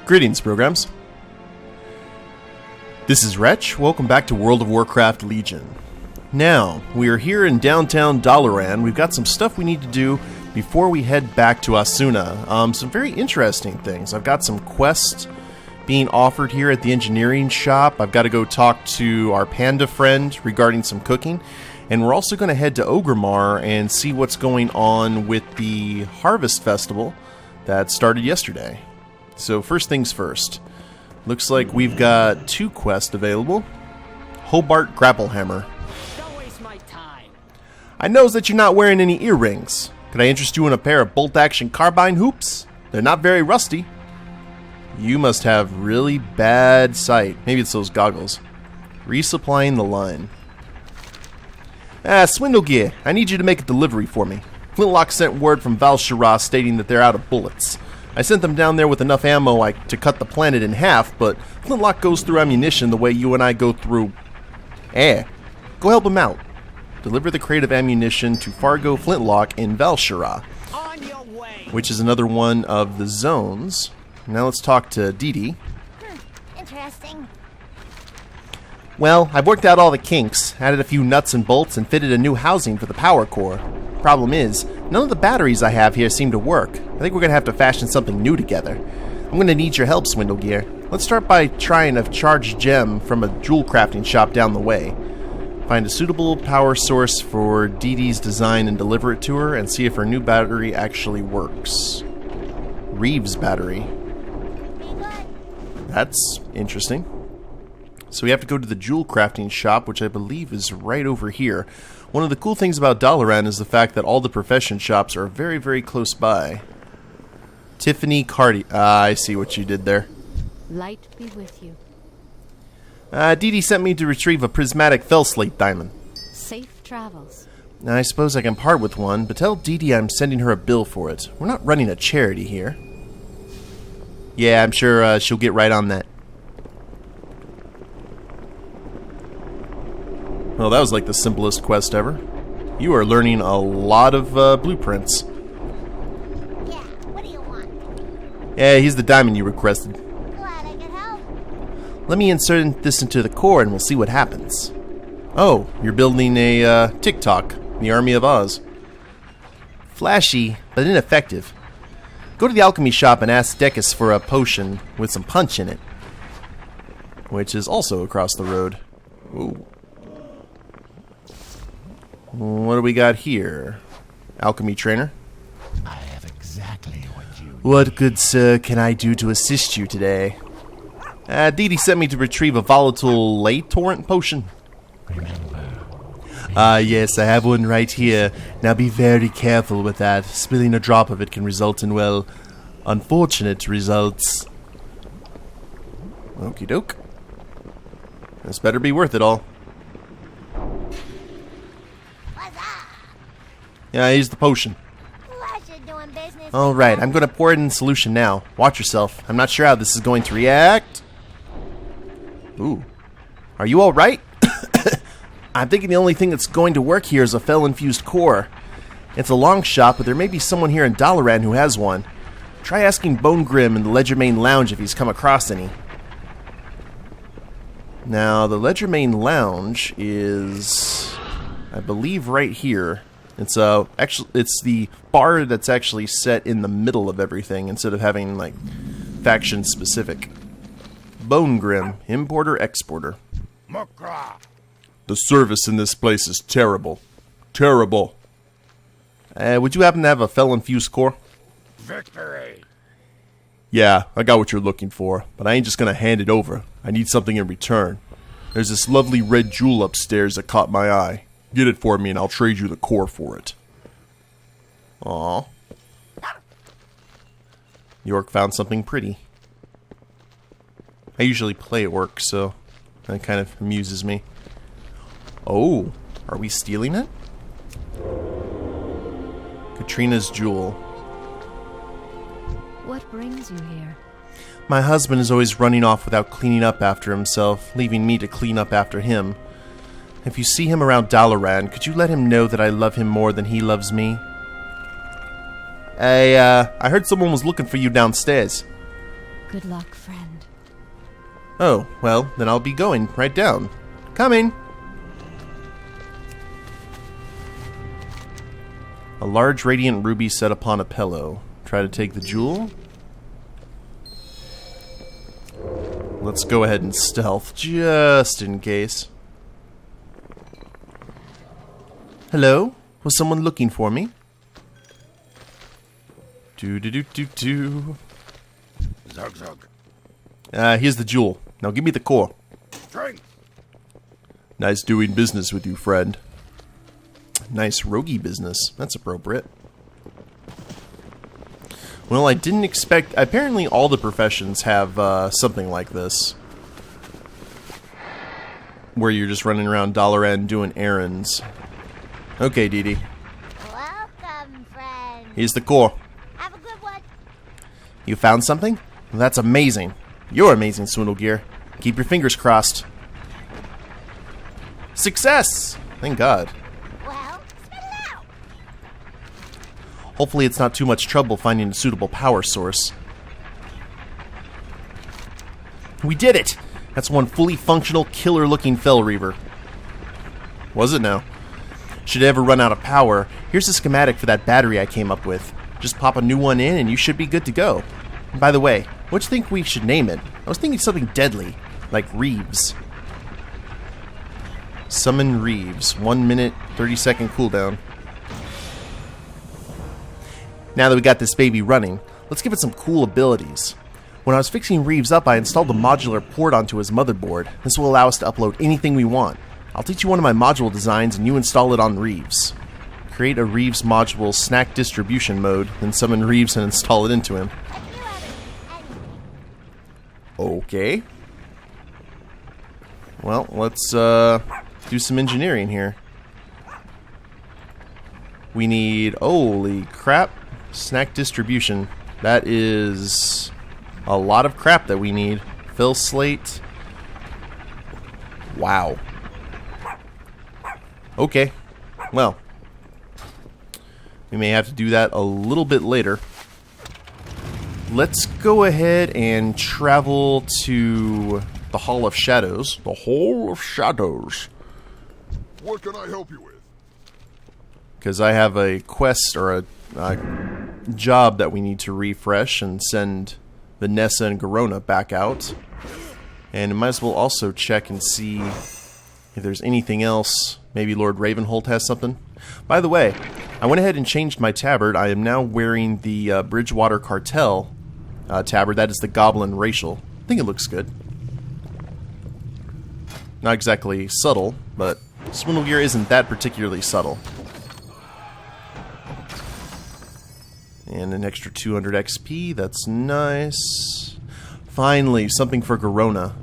Greetings, programs. This is Wretch. Welcome back to World of Warcraft Legion. Now, we are here in downtown Dalaran. We've got some stuff we need to do before we head back to Asuna. Some very interesting things. I've got some quests being offered here at the engineering shop. I've got to go talk to our panda friend regarding some cooking. And we're also going to head to Ogremar and see what's going on with the Harvest Festival that started yesterday. So first things first. Looks like we've got two quests available. Hobart Grapplehammer. Don't waste my time. I knows that you're not wearing any earrings. Could I interest you in a pair of bolt-action carbine hoops? They're not very rusty. You must have really bad sight. Maybe it's those goggles. Resupplying the line. Swindlegear, I need you to make a delivery for me. Flintlock sent word from Val'sharah stating that they're out of bullets. I sent them down there with enough ammo to cut the planet in half, but Flintlock goes through ammunition the way you and I go through air. Go help him out. Deliver the crate of ammunition to Fargo Flintlock in Val'sharah, On your way. which is another one of the zones. Now let's talk to DiDi. Interesting. Well, I've worked out all the kinks, added a few nuts and bolts, and fitted a new housing for the power core. Problem is, none of the batteries I have here seem to work. I think we're going to have to fashion something new together. I'm going to need your help, Swindlegear. Let's start by trying a charged gem from a jewel crafting shop down the way. Find a suitable power source for DiDi's design and deliver it to her, and see if her new battery actually works. Reeves battery. Be good. That's interesting. So we have to go to the jewel crafting shop, which I believe is right over here. One of the cool things about Dalaran is the fact that all the profession shops are very, very close by. Tiffany Cardi. I see what you did there. Light be with you. DiDi sent me to retrieve a prismatic fell slate diamond. Safe travels. I suppose I can part with one, but tell DiDi I'm sending her a bill for it. We're not running a charity here. Yeah, I'm sure she'll get right on that. Well, that was like the simplest quest ever. You are learning a lot of blueprints. Yeah, what do you want? Yeah, he's the diamond you requested. Glad I could help. Let me insert this into the core and we'll see what happens. Oh, you're building a TikTok, the Army of Oz. Flashy, but ineffective. Go to the alchemy shop and ask Decus for a potion with some punch in it. Which is also across the road. Ooh. What do we got here? Alchemy trainer. I have exactly what you need. What good, sir, can I do to assist you today? DiDi sent me to retrieve a volatile late torrent potion. Remember. Yes, I have one right here. Now be very careful with that. Spilling a drop of it can result in, well, unfortunate results. Okie doke. This better be worth it all. What's up? Yeah, here's the potion. Pleasure doing business. Alright, I'm going to pour it in solution now. Watch yourself. I'm not sure how this is going to react. Ooh. Are you alright? I'm thinking the only thing that's going to work here is a Fel-infused core. It's a long shot, but there may be someone here in Dalaran who has one. Try asking Bone Grim in the Ledgermain Lounge if he's come across any. Now, the Ledgermain Lounge is, I believe, right here. It's the bar that's actually set in the middle of everything instead of having like faction specific. Bone Grim, importer exporter. Mukra. The service in this place is terrible. Terrible. Would you happen to have a Fel-infused core? Victory. Yeah, I got what you're looking for, but I ain't just gonna hand it over. I need something in return. There's this lovely red jewel upstairs that caught my eye. Get it for me and I'll trade you the core for it. Aw. York found something pretty. I usually play at work, so that kind of amuses me. Oh, are we stealing it? Katrina's jewel. What brings you here? My husband is always running off without cleaning up after himself, leaving me to clean up after him. If you see him around Dalaran, could you let him know that I love him more than he loves me? I heard someone was looking for you downstairs. Good luck, friend. Oh, well, then I'll be going right down. Coming! A large radiant ruby set upon a pillow. Try to take the jewel. Let's go ahead and stealth, just in case. Hello? Was someone looking for me? Do-do-do-do-do. Zug zug. Here's the jewel. Now give me the core. Strength. Nice doing business with you, friend. Nice roguey business. That's appropriate. Well, I didn't expect... Apparently all the professions have something like this. Where you're just running around Dalaran doing errands. Okay, DiDi. Welcome, friend. Here's the core. Have a good one. You found something? That's amazing. You're amazing, Swindlegear. Keep your fingers crossed. Success! Thank God. Well, spit it out. Hopefully it's not too much trouble finding a suitable power source. We did it! That's one fully functional, killer-looking Fel Reaver. Was it now? Should it ever run out of power, here's a schematic for that battery I came up with. Just pop a new one in and you should be good to go. And by the way, what do you think we should name it? I was thinking something deadly, like Reeves. Summon Reeves. 1 minute, 30-second cooldown. Now that we got this baby running, let's give it some cool abilities. When I was fixing Reeves up, I installed a modular port onto his motherboard. This will allow us to upload anything we want. I'll teach you one of my module designs and you install it on Reeves. Create a Reeves module snack distribution mode, then summon Reeves and install it into him. Okay. Well, let's do some engineering here. We need... Holy crap. Snack distribution. That is a lot of crap that we need. Fill slate. Wow. Okay. Well. We may have to do that a little bit later. Let's go ahead and travel to the Hall of Shadows. The Hall of Shadows. What can I help you with? Because I have a quest or a job that we need to refresh and send Vanessa and Garona back out. And we might as well also check and see if there's anything else. Maybe Lord Ravenholt has something. By the way, I went ahead and changed my tabard. I am now wearing the Bridgewater Cartel tabard. That is the Goblin Racial. I think it looks good. Not exactly subtle, but Swindlegear isn't that particularly subtle. And an extra 200 XP, that's nice. Finally, something for Garona.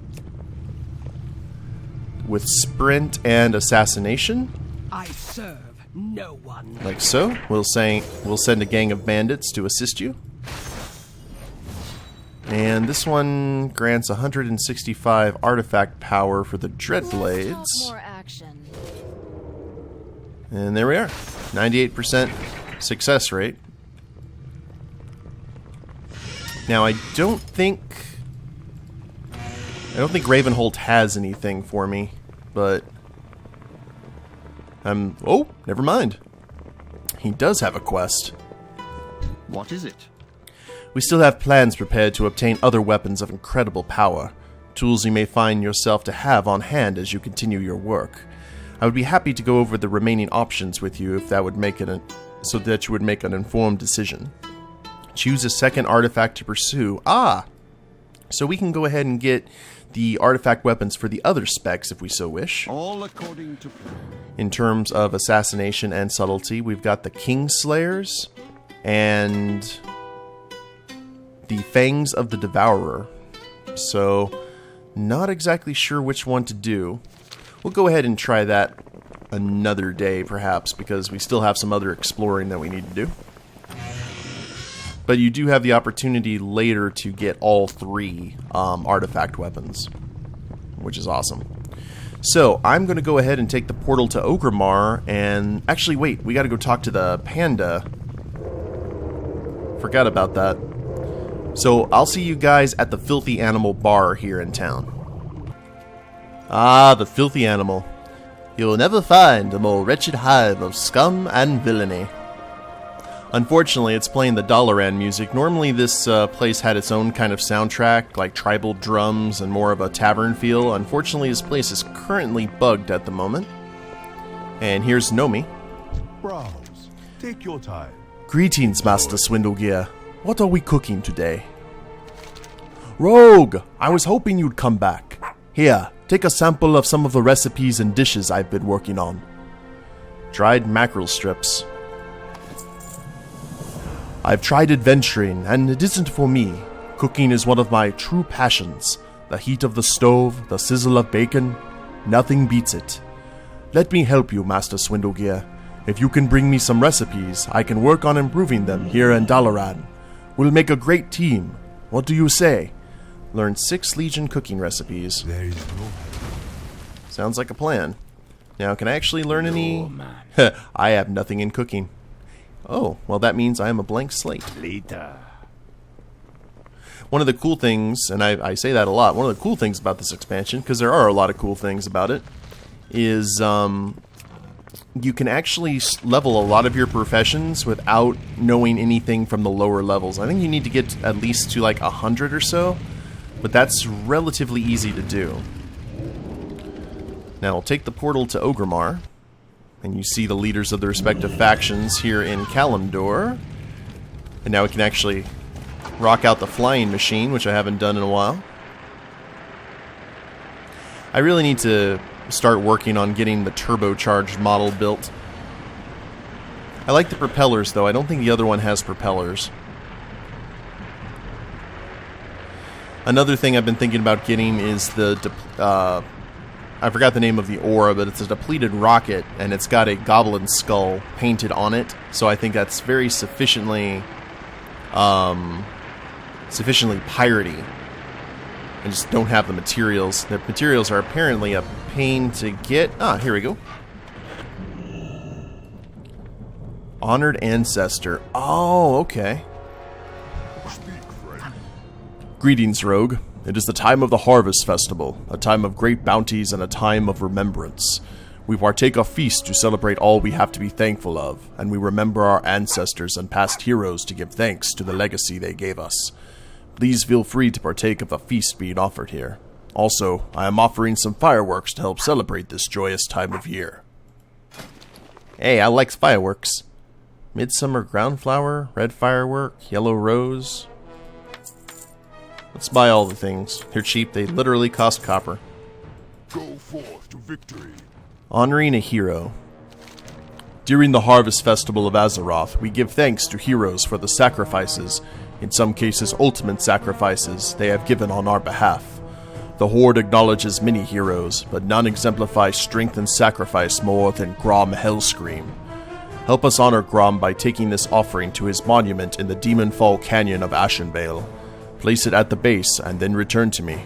With Sprint and Assassination. I serve no one. Like so. We'll send a gang of bandits to assist you. And this one grants 165 artifact power for the Dreadblades. More action. And there we are. 98% success rate. Now I don't think Ravenholt has anything for me, but oh, never mind. He does have a quest. What is it? We still have plans prepared to obtain other weapons of incredible power, tools you may find yourself to have on hand as you continue your work. I would be happy to go over the remaining options with you if that would make it so that you would make an informed decision. Choose a second artifact to pursue. So we can go ahead and get the artifact weapons for the other specs if we so wish. All according to plan. In terms of assassination and subtlety, we've got the Kingslayers and the Fangs of the Devourer. So, not exactly sure which one to do. We'll go ahead and try that another day, perhaps, because we still have some other exploring that we need to do. But you do have the opportunity later to get all three artifact weapons, which is awesome. So, I'm going to go ahead and take the portal to Orgrimmar, and... Actually, wait, we got to go talk to the panda. Forgot about that. So I'll see you guys at the Filthy Animal bar here in town. Ah, the Filthy Animal. You'll never find a more wretched hive of scum and villainy. Unfortunately, it's playing the Dalaran music. Normally this place had its own kind of soundtrack, like tribal drums and more of a tavern feel. Unfortunately, this place is currently bugged at the moment. And here's Nomi. Browse. Take your time. Greetings, Master Swindlegear. What are we cooking today? Rogue! I was hoping you'd come back. Here, take a sample of some of the recipes and dishes I've been working on. Dried mackerel strips. I've tried adventuring, and it isn't for me. Cooking is one of my true passions. The heat of the stove, the sizzle of bacon, nothing beats it. Let me help you, Master Swindlegear. If you can bring me some recipes, I can work on improving them here in Dalaran. We'll make a great team. What do you say? Learn 6 Legion cooking recipes. There is no Sounds like a plan. Now, can I actually learn any? man. I have nothing in cooking. Oh, well that means I am a blank slate. Later. One of the cool things, and I say that a lot, one of the cool things about this expansion, because there are a lot of cool things about it, is you can actually level a lot of your professions without knowing anything from the lower levels. I think you need to get at least to like 100 or so, but that's relatively easy to do. Now, I'll take the portal to Ogremar, and you see the leaders of the respective factions here in Kalimdor. And now we can actually rock out the flying machine, which I haven't done in a while. I really need to start working on getting the turbocharged model built. I like the propellers, though. I don't think the other one has propellers. Another thing I've been thinking about getting is the I forgot the name of the aura, but it's a depleted rocket, and it's got a goblin skull painted on it. So I think that's very sufficiently piratey. I just don't have the materials. The materials are apparently a pain to get. Ah, here we go. Honored Ancestor. Oh, okay. speak, friend. Greetings, Rogue. It is the time of the Harvest Festival, a time of great bounties and a time of remembrance. We partake a feast to celebrate all we have to be thankful of, and we remember our ancestors and past heroes to give thanks to the legacy they gave us. Please feel free to partake of the feast being offered here. Also, I am offering some fireworks to help celebrate this joyous time of year. Hey, I like fireworks. Midsummer ground flower, red firework, yellow rose. Let's buy all the things. They're cheap, they literally cost copper. Go forth to victory. Honoring a hero. During the Harvest Festival of Azeroth, we give thanks to heroes for the sacrifices, in some cases ultimate sacrifices, they have given on our behalf. The Horde acknowledges many heroes, but none exemplify strength and sacrifice more than Grom Hellscream. Help us honor Grom by taking this offering to his monument in the Demonfall Canyon of Ashenvale. Place it at the base and then return to me.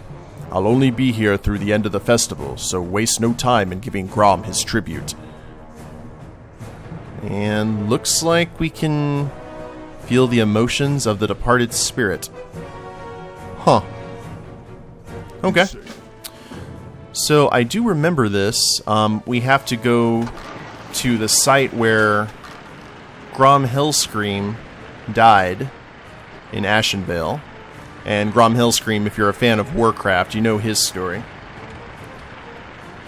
I'll only be here through the end of the festival, so waste no time in giving Grom his tribute. And looks like we can feel the emotions of the departed spirit. Huh. Okay. So I do remember this. We have to go to the site where Grom Hellscream died in Ashenvale. And Grom Hellscream, if you're a fan of Warcraft, you know his story.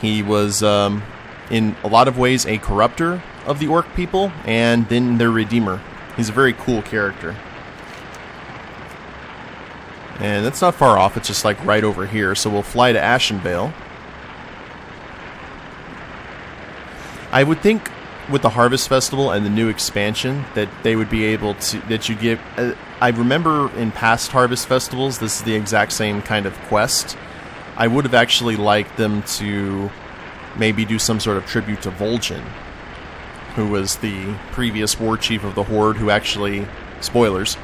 He was, in a lot of ways, a corrupter of the Orc people, and then their redeemer. He's a very cool character. And that's not far off, it's just like right over here, so we'll fly to Ashenvale. I would think with the Harvest Festival and the new expansion that they would be able to, that you get, I remember in past Harvest Festivals, this is the exact same kind of quest. I would have actually liked them to maybe do some sort of tribute to Vol'jin, who was the previous war chief of the Horde, who actually, spoilers,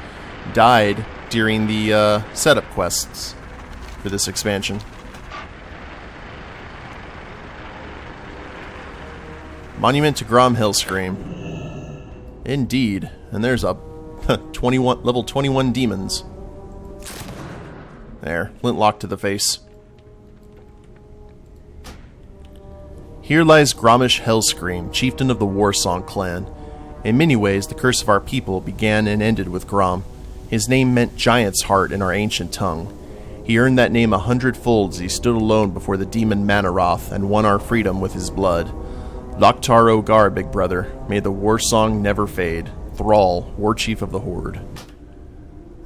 died during the setup quests for this expansion. Monument to Grom Hellscream. Indeed. And there's a level 21 demons. There, flintlock to the face. Here lies Gromish Hellscream, chieftain of the Warsong clan. In many ways, the curse of our people began and ended with Grom. His name meant Giant's Heart in our ancient tongue. He earned that name 100-fold as he stood alone before the demon Manaroth and won our freedom with his blood. Loktar Ogar, big brother. May the Warsong never fade. Thrall, war chief of the Horde.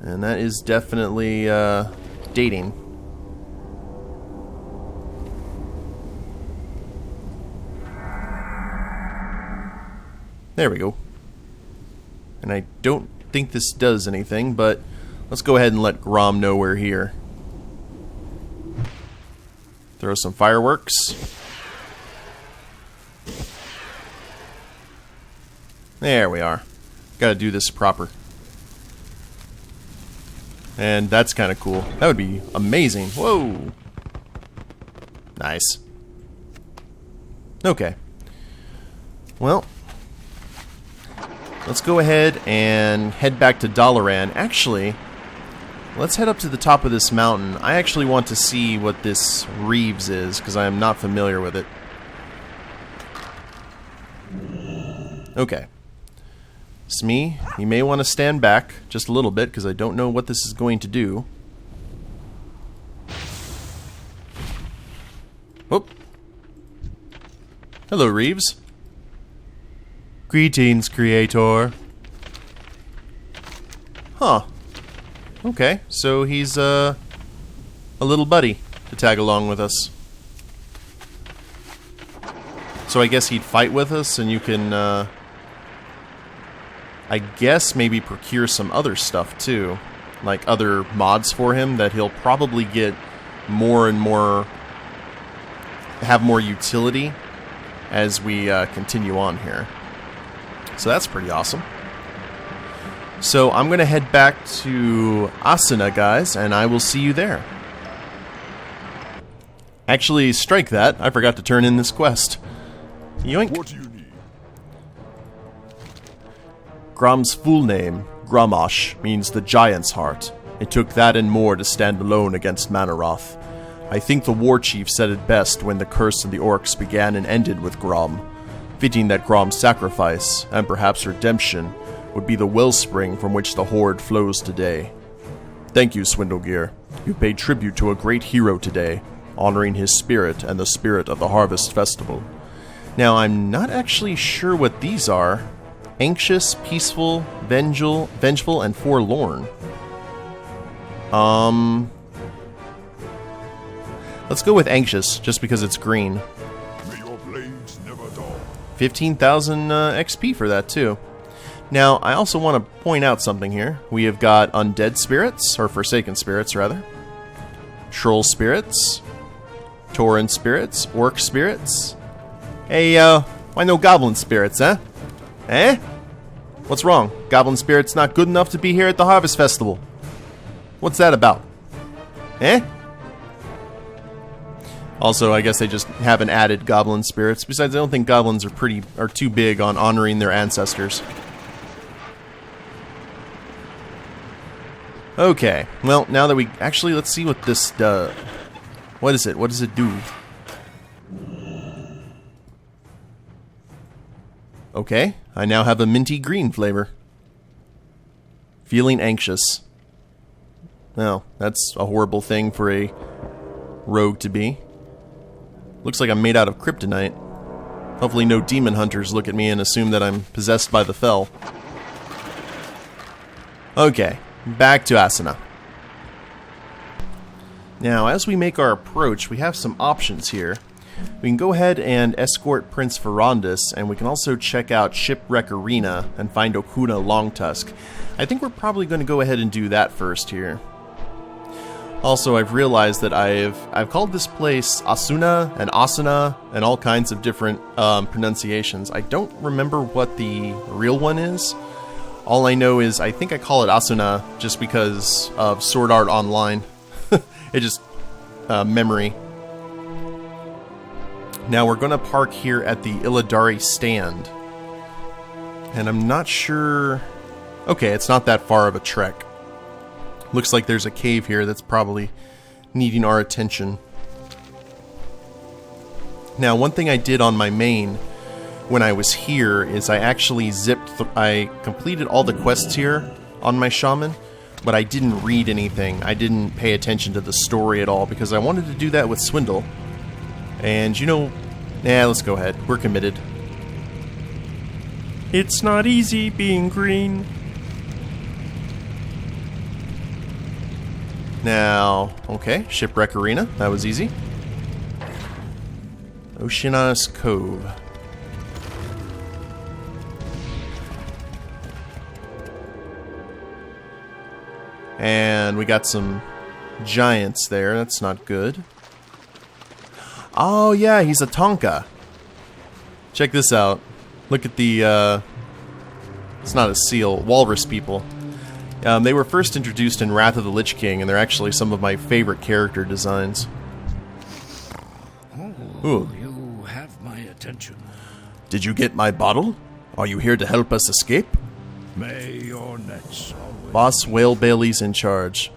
And that is definitely, dating. There we go. And I don't think this does anything, but let's go ahead and let Grom know we're here. Throw some fireworks. There we are. Gotta do this proper. And that's kind of cool. That would be amazing. Whoa! Nice. Okay. Well, let's go ahead and head back to Dalaran. Actually, let's head up to the top of this mountain. I actually want to see what this Reeves is, because I am not familiar with it. Okay. Smee, you may want to stand back just a little bit, because I don't know what this is going to do. Whoop. Hello, Reeves. Greetings, Creator. Huh. Okay, so he's a little buddy to tag along with us. So I guess he'd fight with us, and you can, I guess maybe procure some other stuff too. Like other mods for him that he'll probably get more and more, have more utility as we continue on here. So that's pretty awesome. So I'm going to head back to Asuna, guys, and I will see you there. Actually, strike that. I forgot to turn in this quest. Yoink. What do you need? Grom's full name, Gromosh, means the Giant's Heart. It took that and more to stand alone against Manaroth. I think the war chief said it best when the curse of the orcs began and ended with Grom. Fitting that Grom's sacrifice, and perhaps redemption, would be the wellspring from which the Horde flows today. Thank you, Swindlegear. You paid tribute to a great hero today, honoring his spirit and the spirit of the Harvest Festival. Now, I'm not actually sure what these are. Anxious, peaceful, vengeful, and forlorn. Let's go with anxious, just because it's green. May your blades never dull. 15,000 XP for that, too. Now, I also want to point out something here. We have got undead spirits, or forsaken spirits, rather. Troll spirits. Tauren spirits. Orc spirits. Hey, why no goblin spirits, huh? Eh? What's wrong? Goblin spirits not good enough to be here at the Harvest Festival. What's that about? Eh? Also, I guess they just haven't added goblin spirits. Besides, I don't think goblins are too big on honoring their ancestors. Okay, well, now that we... Actually, let's see what this does. What is it? What does it do? Okay, I now have a minty green flavor. Feeling anxious. Well, that's a horrible thing for a rogue to be. Looks like I'm made out of kryptonite. Hopefully no demon hunters look at me and assume that I'm possessed by the Fel. Okay, back to Asuna. Now, as we make our approach, we have some options here. We can go ahead and escort Prince Ferondus, and we can also check out Shipwreck Arena and find Okuna Longtusk. I think we're probably going to go ahead and do that first here. Also, I've realized that I've called this place Asuna and Asuna and all kinds of different pronunciations. I don't remember what the real one is. All I know is I think I call it Asuna just because of Sword Art Online. It just memory. Now we're going to park here at the Illidari stand. And I'm not sure... Okay, it's not that far of a trek. Looks like there's a cave here that's probably needing our attention. Now, one thing I did on my main when I was here is I actually I completed all the quests here on my shaman, but I didn't read anything. I didn't pay attention to the story at all because I wanted to do that with Swindle. And you know, let's go ahead. We're committed. It's not easy being green. Now, okay, Shipwreck Arena. That was easy. Oceanus Cove. And we got some giants there. That's not good. Oh, yeah, he's a Tonka. Check this out. Look at the, it's not a seal. Walrus people. They were first introduced in Wrath of the Lich King, and they're actually some of my favorite character designs. Oh, you have my attention. Did you get my bottle? Are you here to help us escape? May your nets always... Boss Whale Bailey's in charge.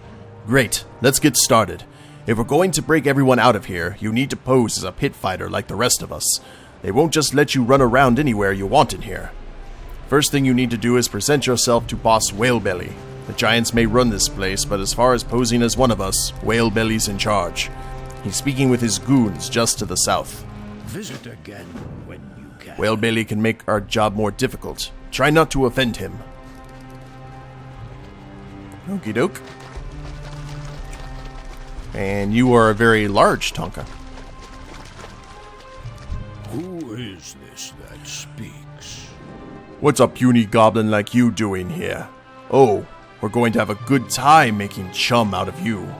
Great, let's get started. If we're going to break everyone out of here, you need to pose as a pit fighter like the rest of us. They won't just let you run around anywhere you want in here. First thing you need to do is present yourself to Boss Whalebelly. The giants may run this place, but as far as posing as one of us, Whalebelly's in charge. He's speaking with his goons just to the south. Visit again when you can. Whalebelly can make our job more difficult. Try not to offend him. Okie doke. And you are a very large Tonka. Who is this that speaks? What's a puny goblin like you doing here? Oh, we're going to have a good time making chum out of you.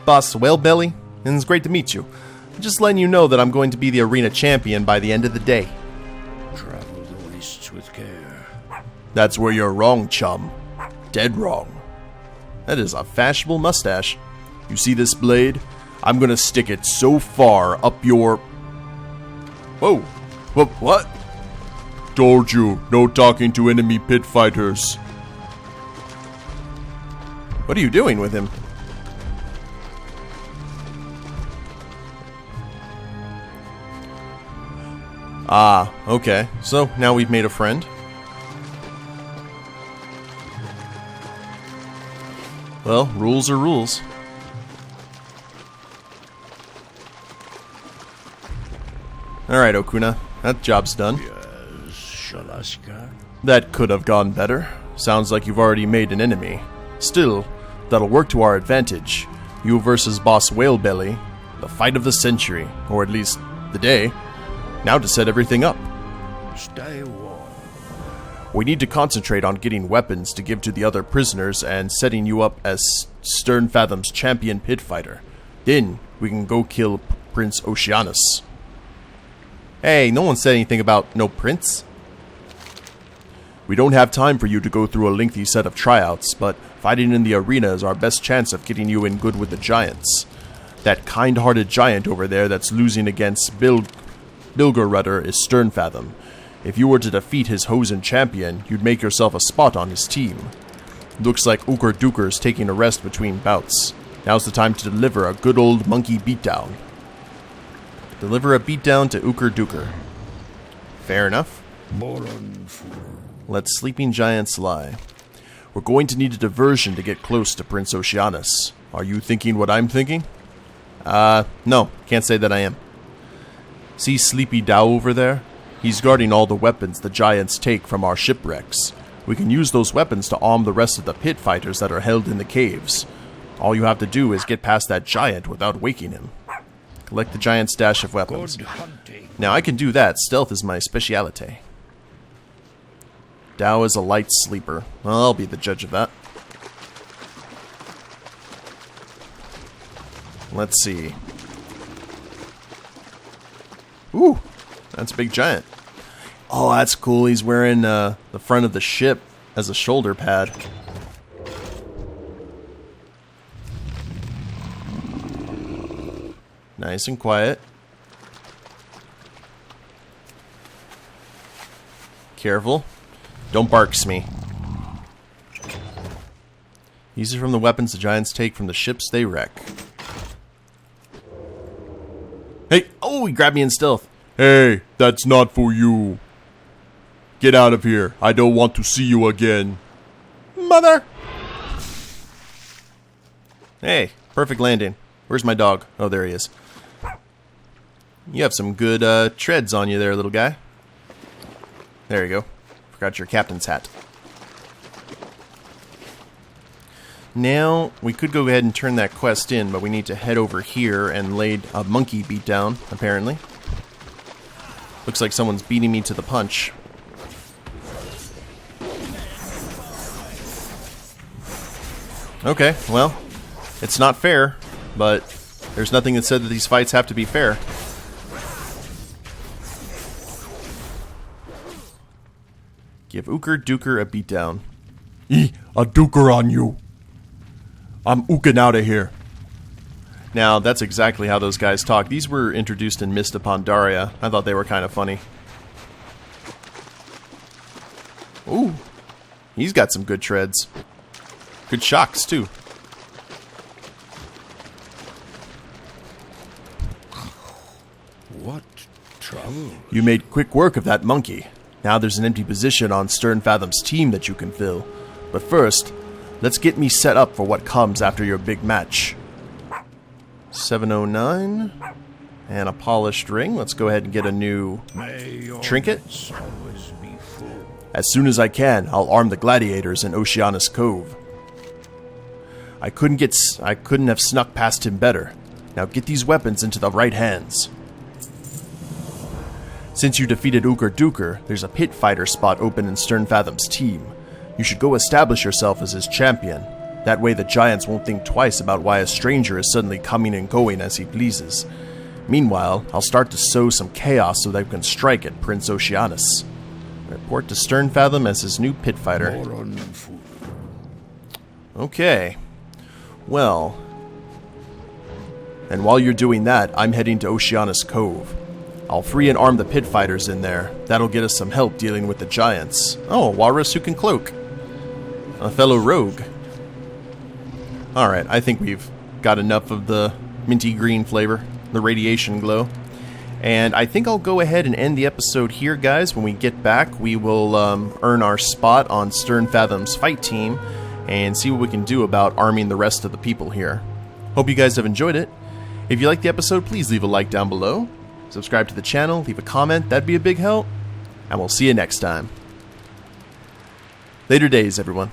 Boss Whalebelly, and it's great to meet you. Just letting you know that I'm going to be the arena champion by the end of the day. Travel the wastes with care. That's where you're wrong, chum. Dead wrong. That is a fashionable mustache. You see this blade? I'm gonna stick it so far up your... Whoa. What? Told you, no talking to enemy pit fighters. What are you doing with him? Ah, okay. So, now we've made a friend. Well, rules are rules. Alright, Okuna. That job's done. Yes, Shalaska. That could have gone better. Sounds like you've already made an enemy. Still, that'll work to our advantage. You versus Boss Whalebelly. The fight of the century. Or at least, the day. Now to set everything up. Stay warm. We need to concentrate on getting weapons to give to the other prisoners and setting you up as Stern Fathom's champion pit fighter. Then, we can go kill Prince Oceanus. Hey, no one said anything about no prince. We don't have time for you to go through a lengthy set of tryouts, but fighting in the arena is our best chance of getting you in good with the giants. That kind-hearted giant over there that's losing against Bilgerudder is Sternfathom. If you were to defeat his Hosen champion, you'd make yourself a spot on his team. Looks like Uker Duker's taking a rest between bouts. Now's the time to deliver a good old monkey beatdown. Deliver a beatdown to Uker Duker. Fair enough. Let sleeping giants lie. We're going to need a diversion to get close to Prince Oceanus. Are you thinking what I'm thinking? No, can't say that I am. See Sleepy Dow over there? He's guarding all the weapons the giants take from our shipwrecks. We can use those weapons to arm the rest of the pit fighters that are held in the caves. All you have to do is get past that giant without waking him. Collect the giant's stash of weapons. Good hunting. Now I can do that. Stealth is my speciality. Dow is a light sleeper. Well, I'll be the judge of that. Let's see. Ooh, that's a big giant. Oh, that's cool. He's wearing the front of the ship as a shoulder pad. Nice and quiet. Careful. Don't barks me. These are from the weapons the giants take from the ships they wreck. Hey! Oh, he grabbed me in stealth. Hey, that's not for you. Get out of here. I don't want to see you again. Mother! Hey, perfect landing. Where's my dog? Oh, there he is. You have some good treads on you there, little guy. There you go. Forgot your captain's hat. Now, we could go ahead and turn that quest in, but we need to head over here and lay a monkey beat down, apparently. Looks like someone's beating me to the punch. Okay, well, it's not fair, but there's nothing that said that these fights have to be fair. Give Ooker Dooker a beatdown. A duker on you. I'm ooking out of here. Now, that's exactly how those guys talk. These were introduced in Mist of Pandaria. I thought they were kind of funny. Ooh, he's got some good treads. Good shocks, too. What trouble? You made quick work of that monkey. Now there's an empty position on Stern Fathom's team that you can fill. But first, let's get me set up for what comes after your big match. 709. And a polished ring. Let's go ahead and get a new trinket. As soon as I can, I'll arm the gladiators in Oceanus Cove. I couldn't have snuck past him better. Now get these weapons into the right hands. Since you defeated Ooker Dooker, there's a pit fighter spot open in Stern Fathom's team. You should go establish yourself as his champion. That way the giants won't think twice about why a stranger is suddenly coming and going as he pleases. Meanwhile, I'll start to sow some chaos so that we can strike at Prince Oceanus. Report to Stern Fathom as his new pit fighter. Okay. Well. And while you're doing that, I'm heading to Oceanus Cove. I'll free and arm the pit fighters in there. That'll get us some help dealing with the giants. Oh, a walrus who can cloak. A fellow rogue. Alright, I think we've got enough of the minty green flavor, the radiation glow. And I think I'll go ahead and end the episode here, guys. When we get back, we will earn our spot on Stern Fathom's fight team and see what we can do about arming the rest of the people here. Hope you guys have enjoyed it. If you liked the episode, please leave a like down below. Subscribe to the channel, leave a comment, that'd be a big help. And we'll see you next time. Later days, everyone.